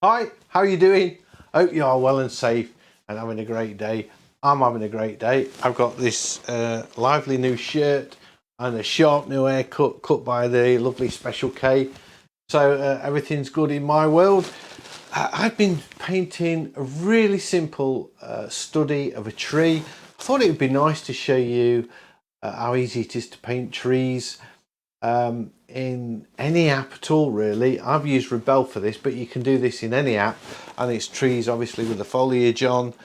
Hi, how are you doing? Hope you are well and safe and having a great day. I'm having a great day. I've got this lively new shirt and a sharp new haircut cut by the lovely Special K. So everything's good in my world. I've been painting a really simple study of a tree. I thought it would be nice to show you how easy it is to paint trees. In any app at all really. I've used Rebelle for this, but you can do this in any app, and it's trees obviously with the foliage on.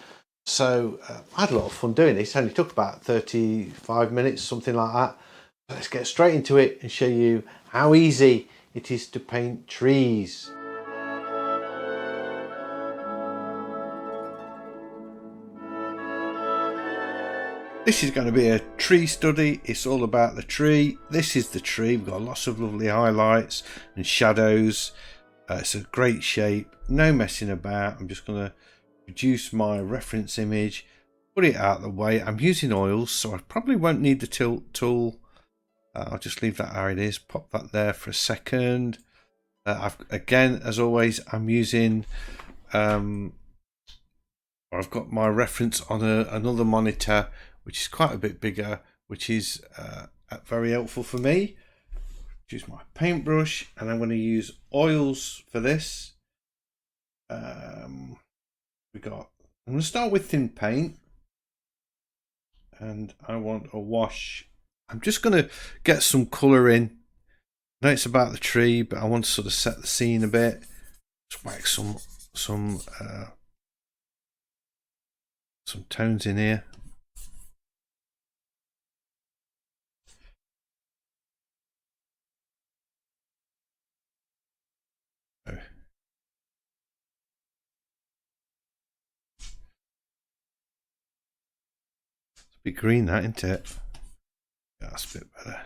So I had a lot of fun doing this. It only took about 35 minutes, something like that. But let's get straight into it and show you how easy it is to paint trees. This is going to be a tree study. It's all about the tree. This is the tree. We've got lots of lovely highlights and shadows. It's a great shape. No messing about. I'm just going to produce my reference image, put it out of the way. I'm using oils, so I probably won't need the tilt tool. I'll just leave that how it is. Pop that there for a second. Again, as always, I'm using I've got my reference on another monitor, which is quite a bit bigger, which is very helpful for me. Use my paintbrush, and I'm going to use oils for this. I'm going to start with thin paint, and I want a wash. I'm just going to get some colour in. I know it's about the tree, but I want to sort of set the scene a bit. Just whack some tones in here. It's a bit green, that, isn't it? Yeah, that's a bit better.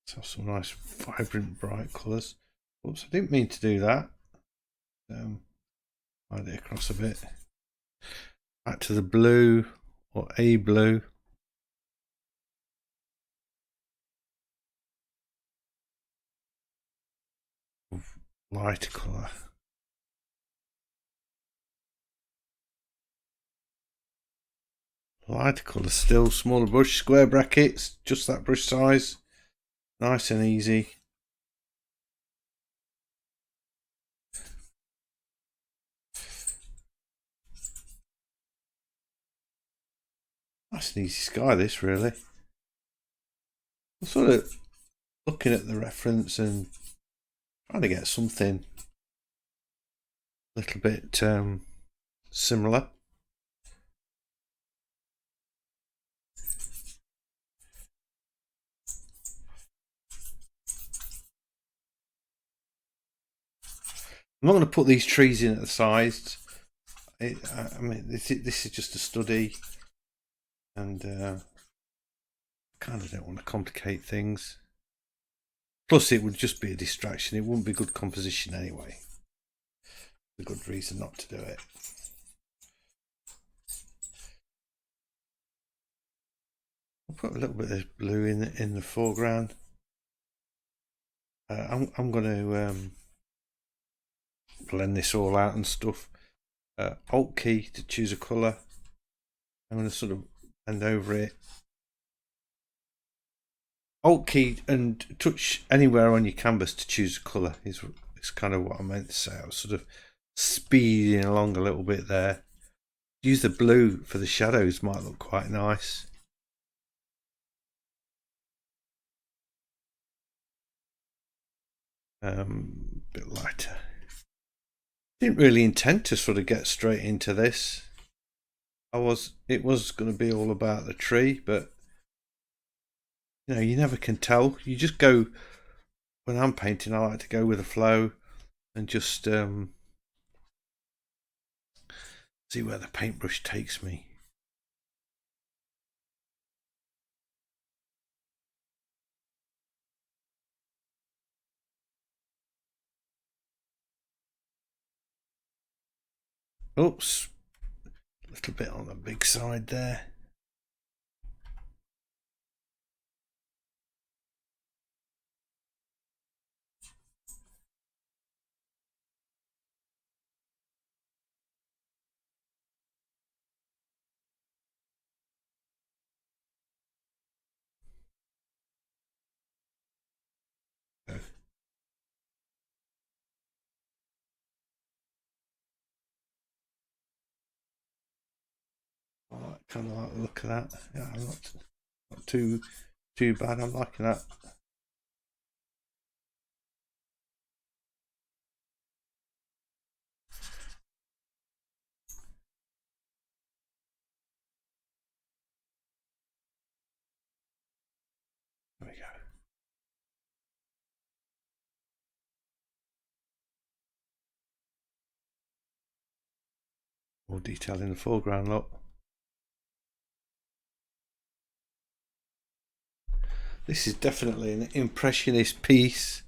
Let's have some nice, vibrant, bright colours. Oops, I didn't mean to do that. Slide it across a bit. Back to the blue, or a blue. Lighter colour. Lighter colour still. Smaller brush, square brackets, just that brush size. Nice and easy. Nice and easy sky, this really. I'm sort of looking at the reference and trying to get something a little bit similar. I'm not going to put these trees in at the sides. I mean, this is just a study, and kind of don't want to complicate things. Plus, it would just be a distraction. It wouldn't be good composition anyway. A good reason not to do it. I'll put a little bit of blue in the foreground. I'm going to blend this all out and stuff. Alt key to choose a colour. I'm going to sort of blend over it. Alt key and touch anywhere on your canvas to choose a colour is kind of what I meant to say. I was sort of speeding along a little bit there. Use the blue for the shadows, might look quite nice. A bit lighter. Didn't really intend to sort of get straight into this. It was going to be all about the tree, but you know, you never can tell. You just go. When I'm painting, I like to go with the flow and just see where the paintbrush takes me. Oops, a little bit on the big side there. kind of like the look of that. Yeah, not too bad. I'm liking that. There we go. More detail in the foreground, look. This is definitely an impressionist piece.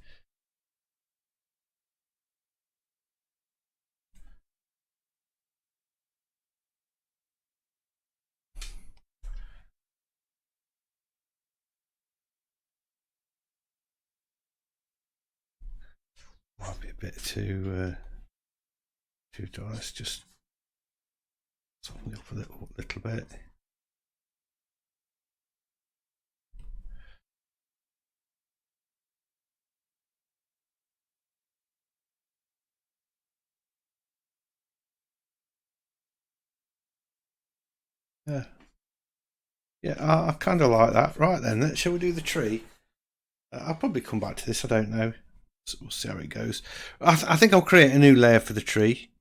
Might be a bit too dark. Let's just soften it up a little bit. Yeah, I kind of like that. Right then, shall we do the tree? I'll probably come back to this. I don't know. So we'll see how it goes. I think I'll create a new layer for the tree.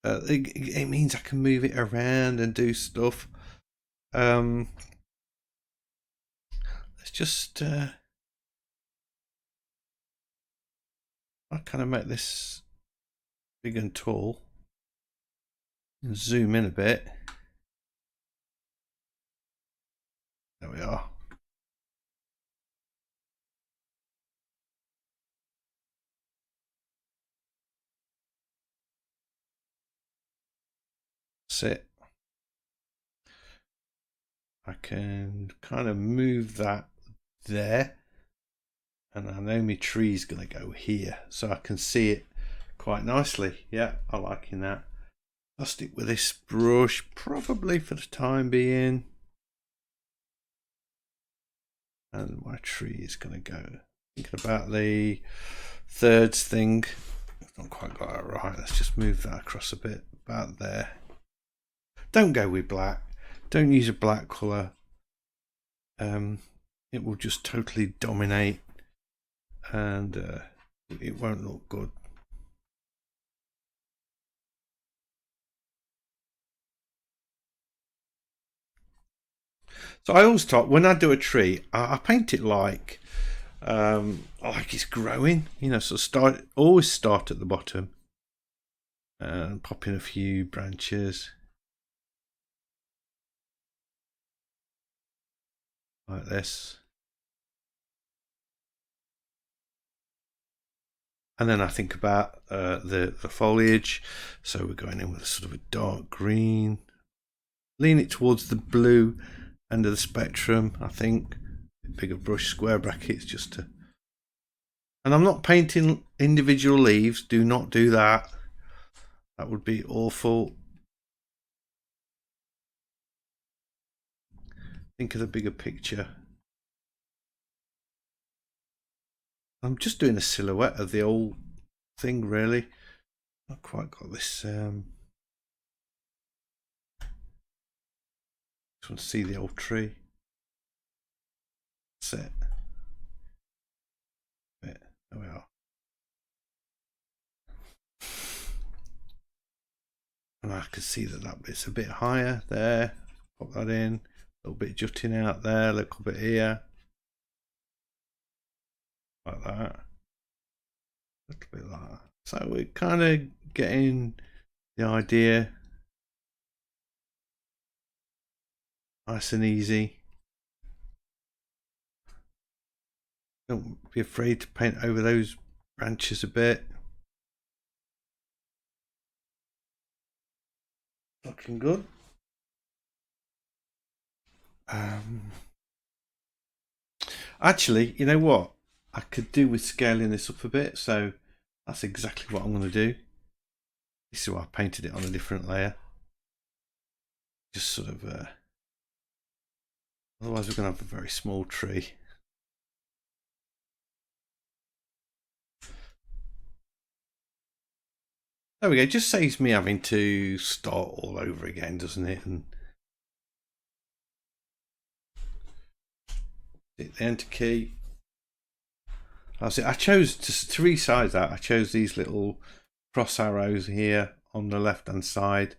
It means I can move it around and do stuff. Let's just I kind of make this big and tall and zoom in a bit. There we are. That's it. I can kind of move that there, and I know my tree's going to go here, so I can see it quite nicely. Yeah, I'm liking that. I'll stick with this brush probably for the time being, and my tree is going to go. Thinking about the thirds thing, I've not quite got it right. Let's just move that across a bit, about there. Don't go with black. Don't use a black colour. It will just totally dominate, and it won't look good. So I always talk when I do a tree, I paint it like it's growing. You know, so always start at the bottom and pop in a few branches like this. And then I think about the foliage. So we're going in with a sort of a dark green. Lean it towards the blue end of the spectrum, I think. Bigger brush, square brackets, just to. And I'm not painting individual leaves. Do not do that. That would be awful. Think of the bigger picture. I'm just doing a silhouette of the old thing, really. Not quite got this. Just want to see the old tree. That's it. There we are. And I can see that bit's a bit higher there. Pop that in. A little bit jutting out there. A little bit here. Like that. A little bit like that. So we're kind of getting the idea. Nice and easy. Don't be afraid to paint over those branches a bit. Looking good. Actually, you know what? I could do with scaling this up a bit, so that's exactly what I'm going to do. This is why I painted it on a different layer. Just sort of, otherwise we're going to have a very small tree. There we go. It just saves me having to start all over again, doesn't it? And hit the enter key. I chose to resize that. I chose these little cross arrows here on the left hand side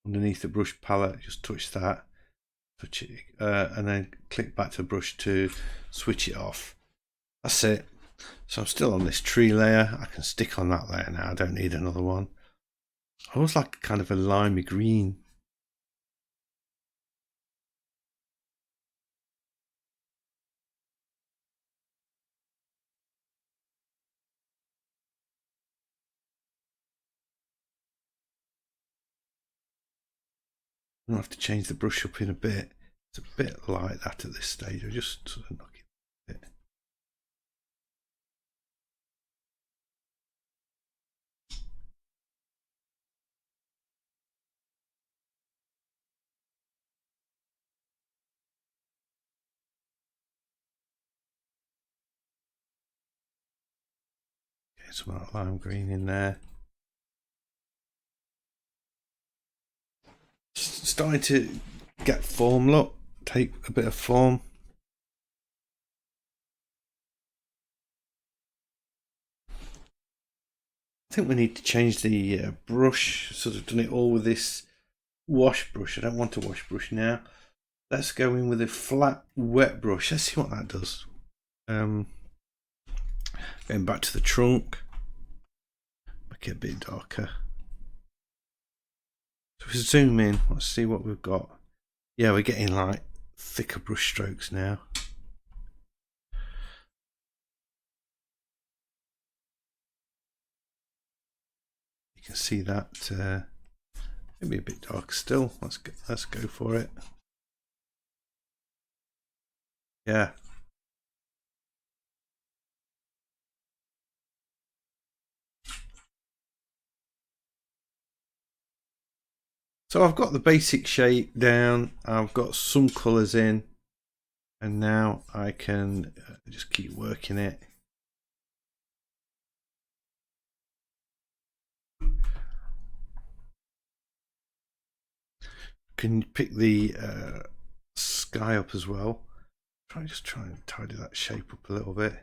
underneath the brush palette. Just touch that, touch it, and then click back to the brush to switch it off. That's it. So I'm still on this tree layer. I can stick on that layer now. I don't need another one. I always like kind of a limey green. I'm going to have to change the brush up in a bit. It's a bit like that at this stage. I'll just sort of knock it a bit. Get some of that lime green in there. Starting to get form, look. Take a bit of form. I think we need to change the brush. Sort of done it all with this wash brush. I don't want a wash brush now. Let's go in with a flat wet brush. Let's see what that does. Going back to the trunk. Make it a bit darker. So if we zoom in, let's see what we've got. Yeah, we're getting like thicker brush strokes now. You can see that maybe a bit dark still. Let's go for it. Yeah. So I've got the basic shape down. I've got some colours in, and now I can just keep working it. Can pick the sky up as well. Try and tidy that shape up a little bit.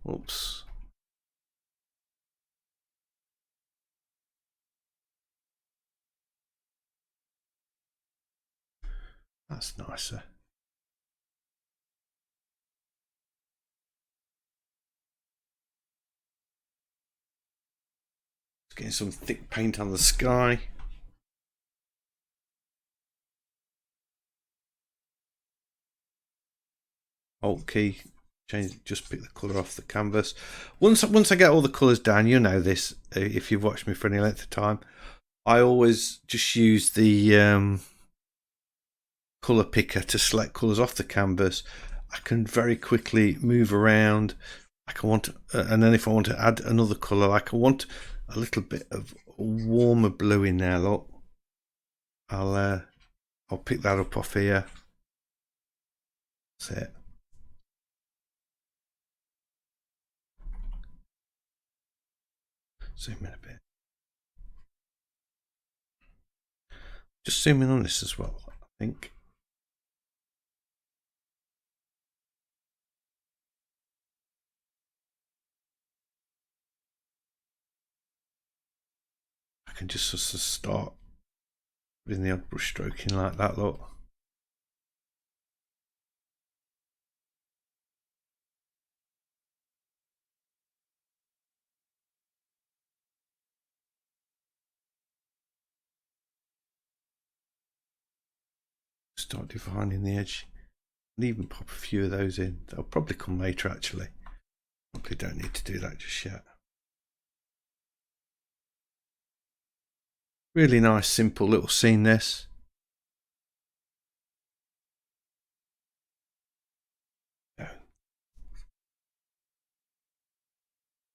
Oops. That's nicer. Just getting some thick paint on the sky. Alt key, change, just pick the colour off the canvas. Once I get all the colours down, you know this if you've watched me for any length of time, I always just use the colour picker to select colours off the canvas. I can very quickly move around. I can want, and then if I want to add another colour, I can want a little bit of warmer blue in there. Look, I'll pick that up off here. That's it. Zoom in a bit. Just zoom in on this as well, I think. I can just sort of start with the odd brush stroking like that, look. Start defining the edge and even pop a few of those in. They'll probably come later actually. Probably don't need to do that just yet. Really nice, simple little scene this. I'm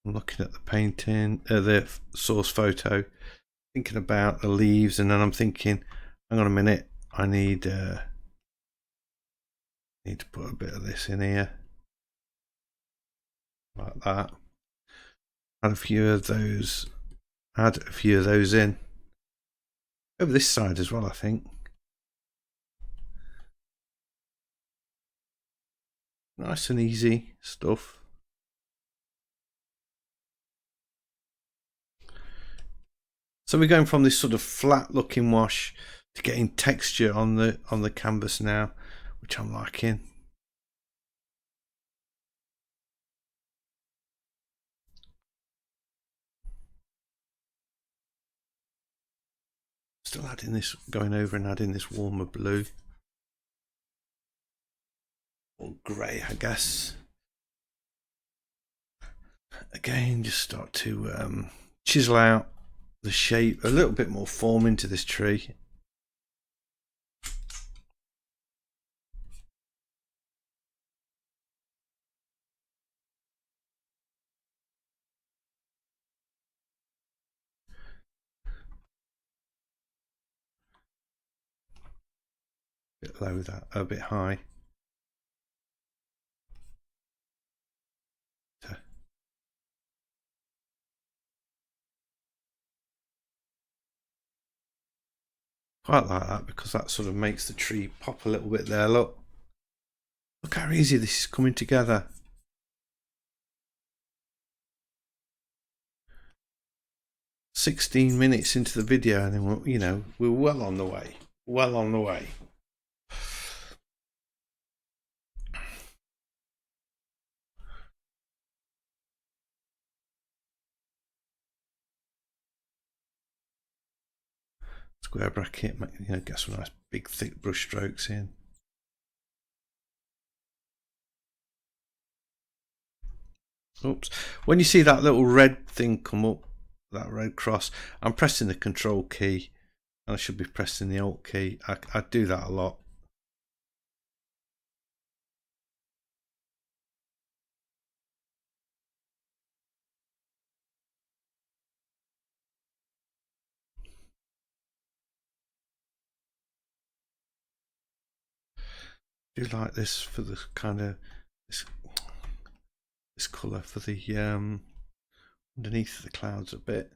looking at the painting, the source photo, thinking about the leaves, and then I'm thinking, hang on a minute, I need to put a bit of this in here, like that. Add a few of those in. Over this side as well, I think. Nice and easy stuff. So we're going from this sort of flat looking wash to getting texture on the canvas now, which I'm liking. Still adding this, going over and adding this warmer blue. Or grey, I guess. Again, just start to chisel out the shape, a little bit more form into this tree. A bit low, that a bit high. Quite like that, because that sort of makes the tree pop a little bit there. Look how easy this is coming together. "16 minutes into the video, and then we're well on the way. Well on the way. Square bracket, get some nice big thick brush strokes in. Oops. When you see that little red thing come up, that red cross, I'm pressing the Control key, and I should be pressing the Alt key. I do that a lot. I do like this for the kind of this colour for the underneath the clouds a bit.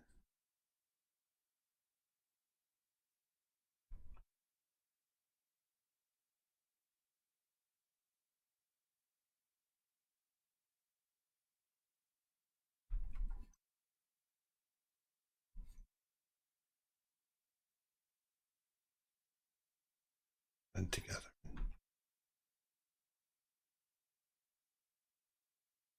And together.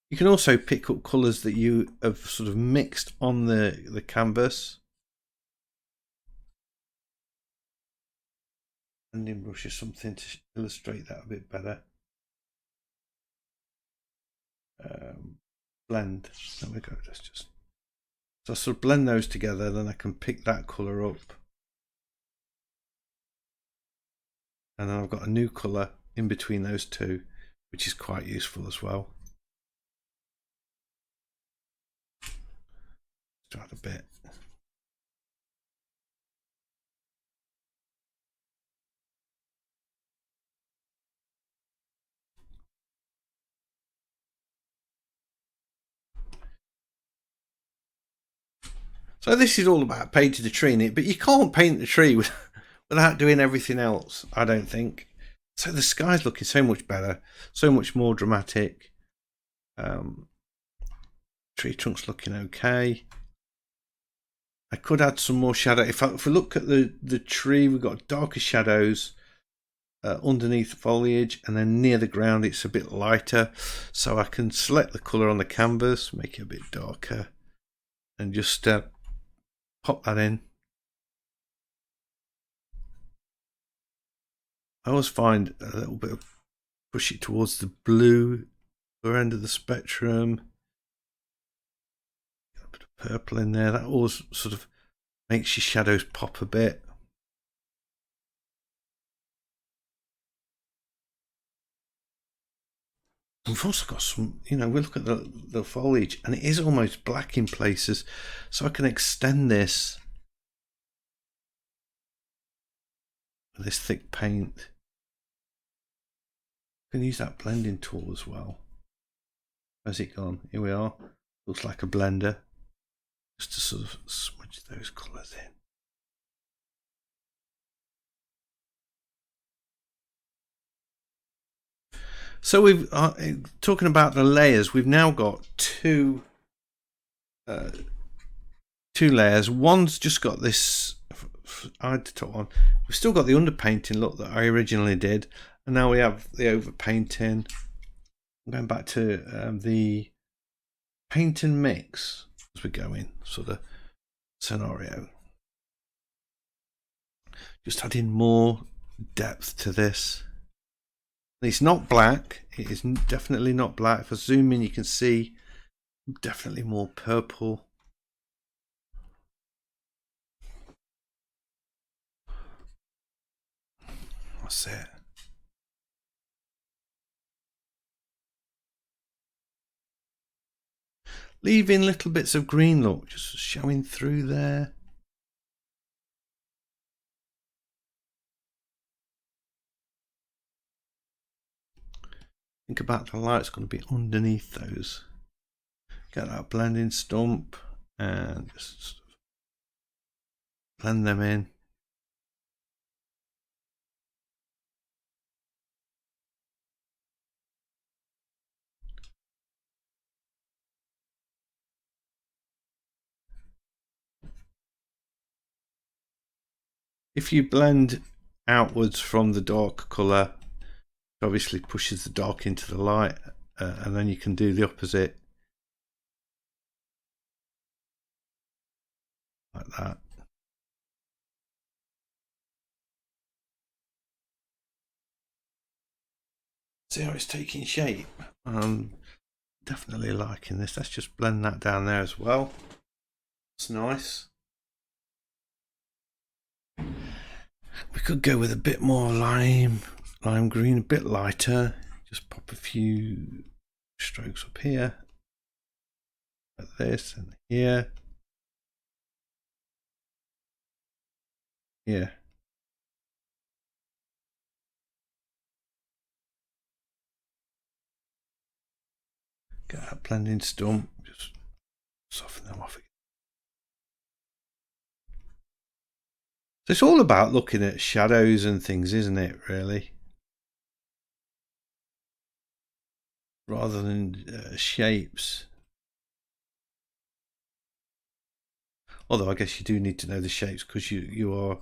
You can also pick up colours that you have sort of mixed on the canvas. Blending brush or something to illustrate that a bit better. Blend. There we go. Let's just so I sort of blend those together, then I can pick that colour up. And then I've got a new colour in between those two, which is quite useful as well. Let's add a bit. So this is all about painting the tree in it, but you can't paint the tree without doing everything else, I don't think. So the sky's looking so much better, so much more dramatic. Tree trunk's looking okay. I could add some more shadow. If we look at the tree, we've got darker shadows underneath the foliage, and then near the ground it's a bit lighter. So I can select the colour on the canvas, make it a bit darker, and just pop that in. I always find a little bit of push it towards the blue end of the spectrum. A bit of purple in there. That always sort of makes your shadows pop a bit. We've also got some, we look at the foliage, and it is almost black in places, so I can extend this with this thick paint. I can use that blending tool as well. Where's it gone? Here we are. Looks like a blender. Just to sort of smudge those colours in. So we've talking about the layers. We've now got two layers. One's just got this. I had the top one. We've still got the underpainting look that I originally did, and now we have the overpainting. I'm going back to the paint and mix as we go in sort of scenario. Just adding more depth to this. It's not black. It is definitely not black. If I zoom in, you can see definitely more purple. That's it. Leaving little bits of green look just showing through there. Think about the light's going to be underneath those. Get that blending stump and just blend them in. If you blend outwards from the dark colour, it obviously pushes the dark into the light, and then you can do the opposite like that. See how it's taking shape? I'm definitely liking this. Let's just blend that down there as well. It's nice. We could go with a bit more lime green, a bit lighter. Just pop a few strokes up here, like this, and here. Yeah. Get that blending stump, just soften them off again. So it's all about looking at shadows and things, isn't it, really? Rather than shapes. Although I guess you do need to know the shapes because you are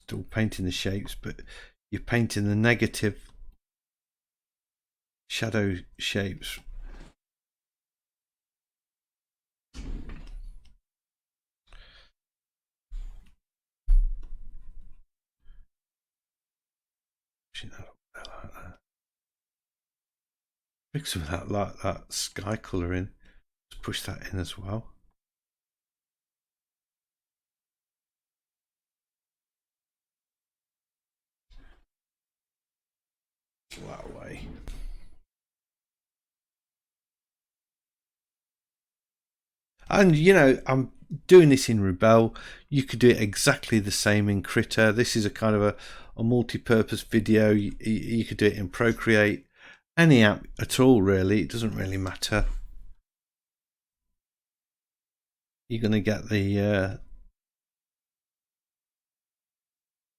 still painting the shapes, but you're painting the negative shadow shapes. Like that. Mix some of that, like that sky colour in. Just push that in as well. That way. And you know, I'm doing this in Rebelle. You could do it exactly the same in Critter. This is a kind of a multi-purpose video. You could do it in Procreate, any app at all really. It doesn't really matter. You're going to get the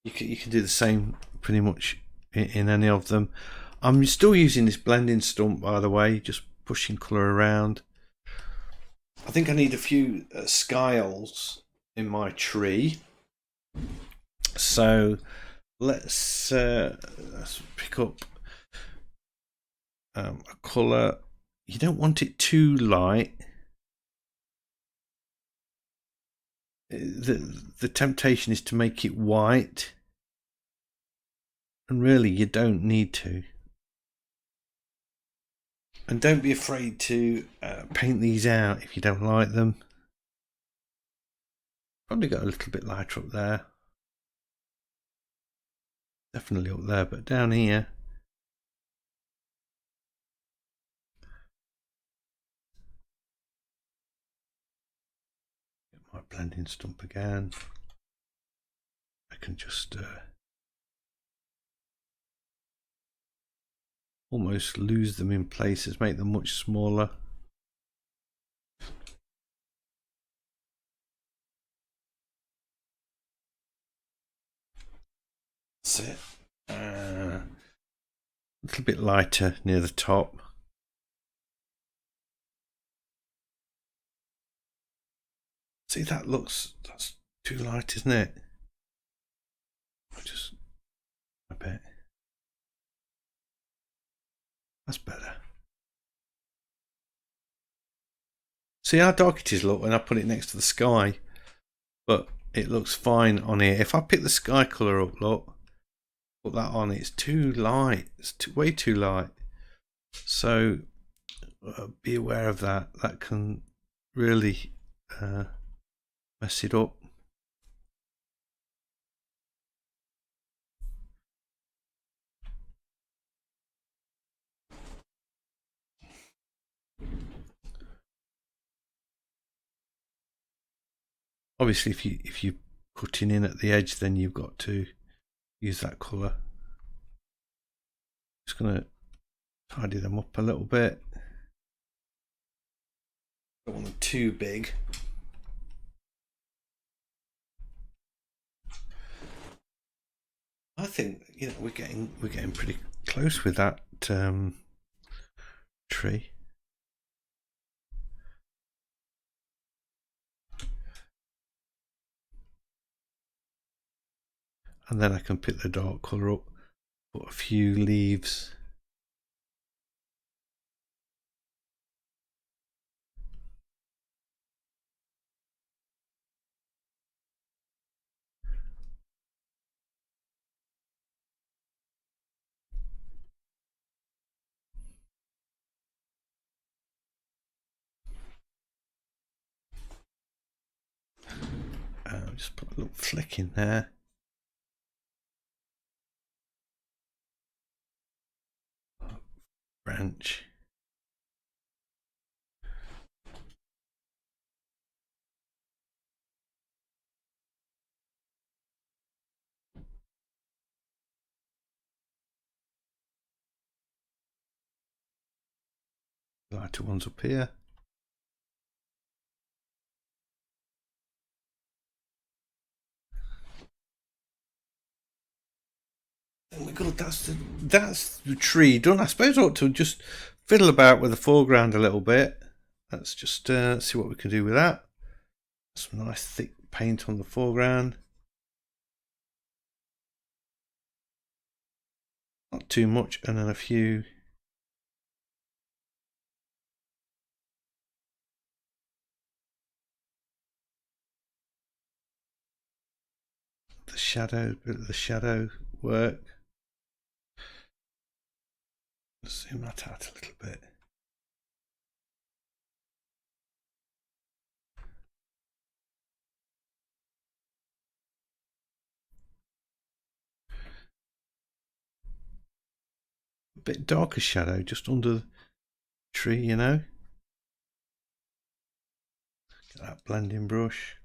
you can do the same pretty much in any of them. I'm still using this blending stump, by the way, just pushing colour around. I think I need a few scales in my tree, so let's pick up a colour. You don't want it too light. The temptation is to make it white, and really you don't need to. And don't be afraid to paint these out if you don't like them. Probably got a little bit lighter up there. Definitely up there, but down here. Get my blending stump again. I can just almost lose them in places, make them much smaller. That's it. little bit lighter near the top. See, that's too light, isn't it? Just a bit. That's better. See how dark it is, look, when I put it next to the sky, but it looks fine on here. If I pick the sky colour up, look, put that on, it's too light. It's way too light. So be aware of that. That can really mess it up. Obviously, if you're cutting in at the edge, then you've got to use that colour. Just going to tidy them up a little bit. Don't want them too big. I think, you know, we're getting pretty close with that tree. And then I can pick the dark colour up, put a few leaves. Just put a little flick in there. Branch. Lighter ones up here. Oh my god, that's the tree done. I suppose I ought to just fiddle about with the foreground a little bit. Let's just see what we can do with that. Some nice thick paint on the foreground. Not too much, and then a few. The shadow work. Zoom that out a little bit. A bit darker shadow just under the tree, you know. Get that blending brush.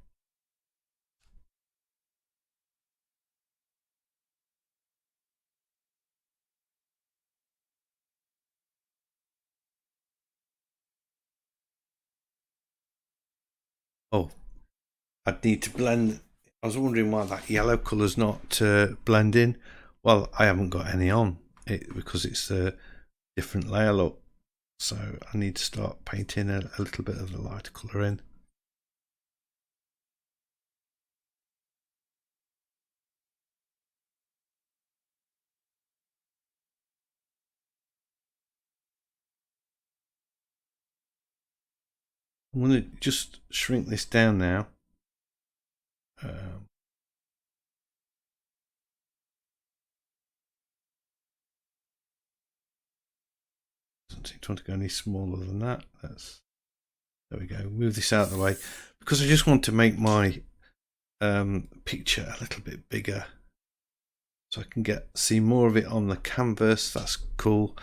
Oh, I'd need to blend. I was wondering why that yellow colour's not blending. Well, I haven't got any on it because it's a different layer look. So I need to start painting a little bit of the lighter colour in. I'm going to just shrink this down now. Doesn't seem to want to go any smaller than that. There we go. Move this out of the way because I just want to make my picture a little bit bigger, so I can see more of it on the canvas. That's cool.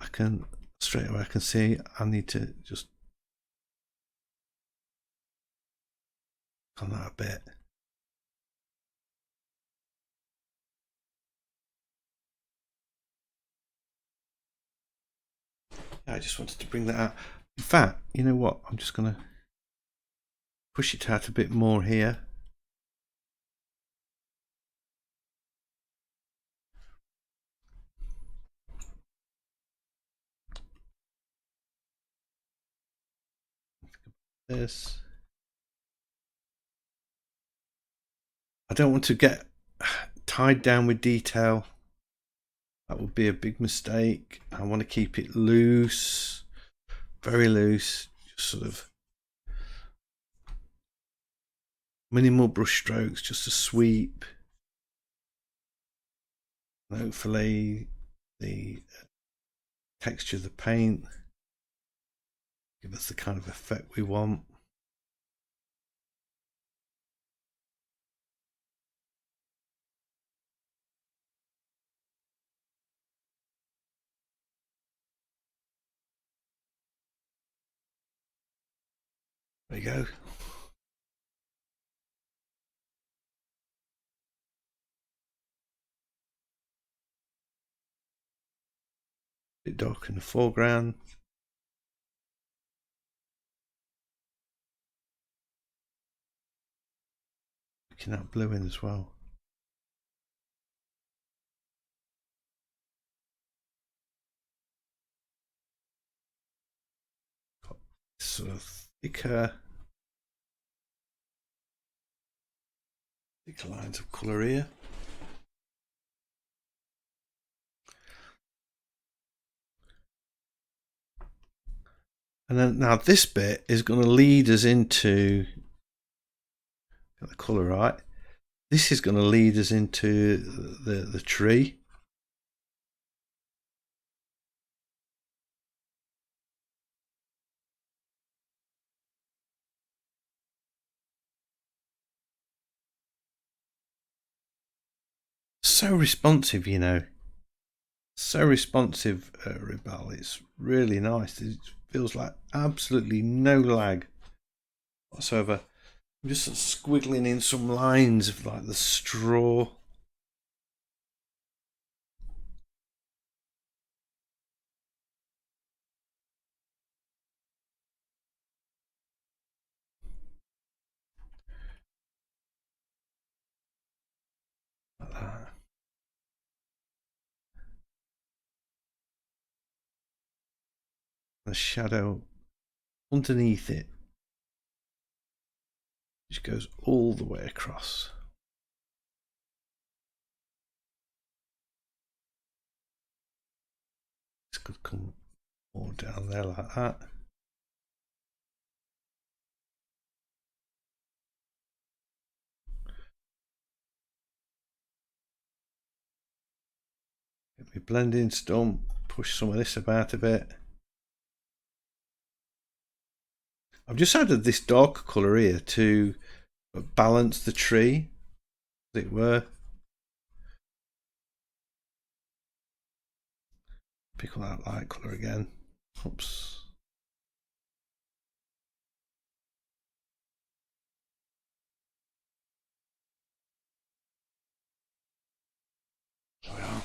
I can straight away. I can see. I need to just on that a bit. I just wanted to bring that out. In fact, you know what? I'm just going to push it out a bit more here. this. I don't want to get tied down with detail. That would be a big mistake. I want to keep it loose, very loose, just sort of minimal brush strokes, just a sweep. And hopefully the texture of the paint give us the kind of effect we want. There you go. Bit dark in the foreground. Looking at blue in as well. Got sort of thicker lines of colour here. And then now this bit is going to lead us into, get the colour right, this is going to lead us into the tree. So responsive, you know. So responsive, Rebelle. It's really nice. It feels like absolutely no lag whatsoever. I'm just sort of squiggling in some lines of like the straw. Like that. The shadow underneath it, which goes all the way across. This could come more down there like that. Get me blending stump, push some of this about a bit. I've just added this dark colour here to balance the tree, as it were. Pick up that light colour again. Oops. There we are.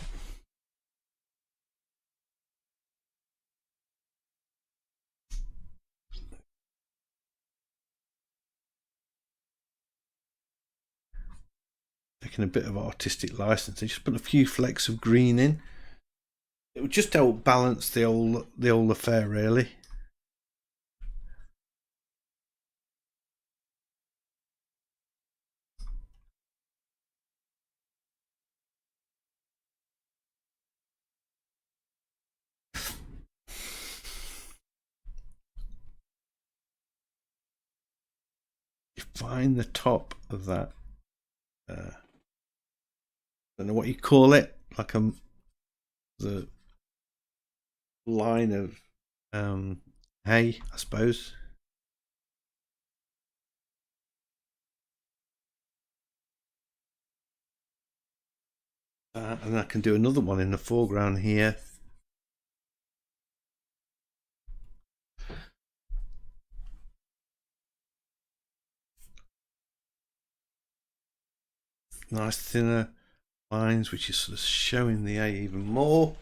Taking a bit of artistic license, just put a few flecks of green in. It would just help balance the whole affair, really. You find the top of that. Don't know what you call it, like the line of hay, I suppose. And I can do another one in the foreground here. Nice thinner lines, which is sort of showing the A even more.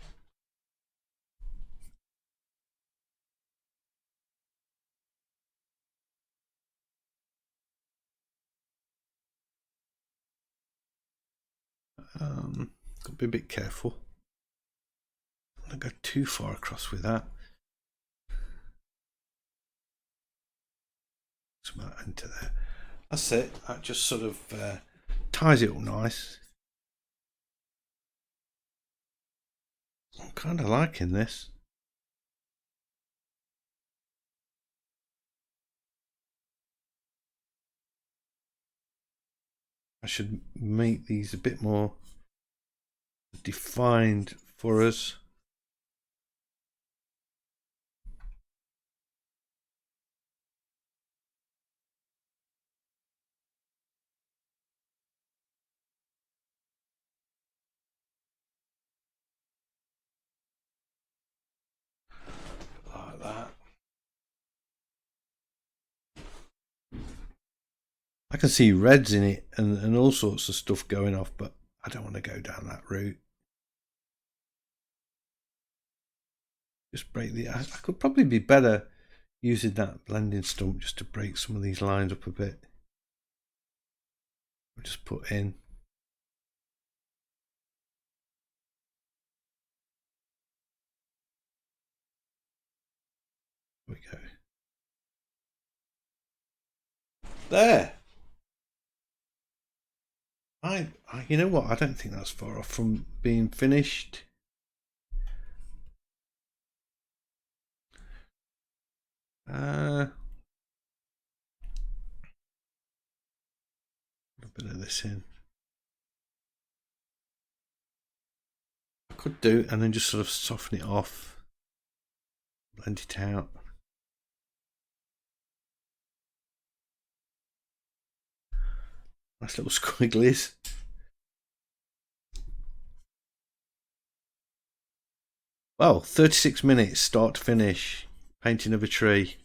Got to be a bit careful. I don't go too far across with that. some of that into there. That's it. That just sort of ties it up nice. I'm kind of liking this. I should make these a bit more defined for us. Like that. I can see reds in it and all sorts of stuff going off, but I don't want to go down that route. Just break the... I could probably be better using that blending stump just to break some of these lines up a bit. I'll just put in. There we go. There. You know what? I don't think that's far off from being finished. A bit of this in. I could do, and then just sort of soften it off, blend it out. Nice little squigglies. Well, 36 minutes start to finish, painting of a tree.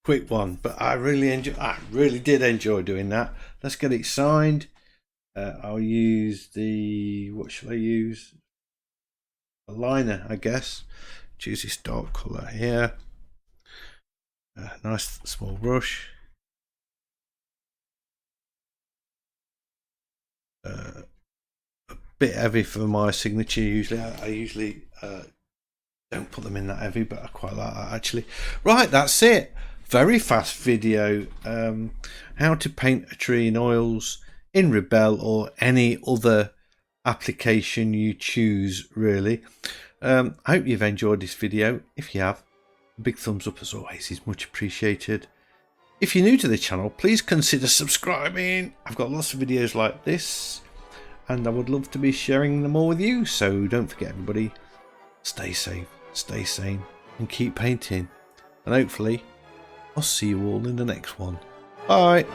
Quick one, but I really did enjoy doing that. Let's get it signed. I'll use the, what should I use? A liner, I guess. Choose this dark colour here. Nice small brush. A bit heavy for my signature. Usually, I usually don't put them in that heavy, but I quite like that actually. Right, that's it. Very fast video. How to paint a tree in oils in Rebelle or any other application you choose, really. I hope you've enjoyed this video. If you have, a big thumbs up as always is much appreciated. If you're new to the channel, please consider subscribing. I've got lots of videos like this and I would love to be sharing them all with you. So don't forget, everybody, stay safe, stay sane and keep painting. And hopefully I'll see you all in the next one. Bye.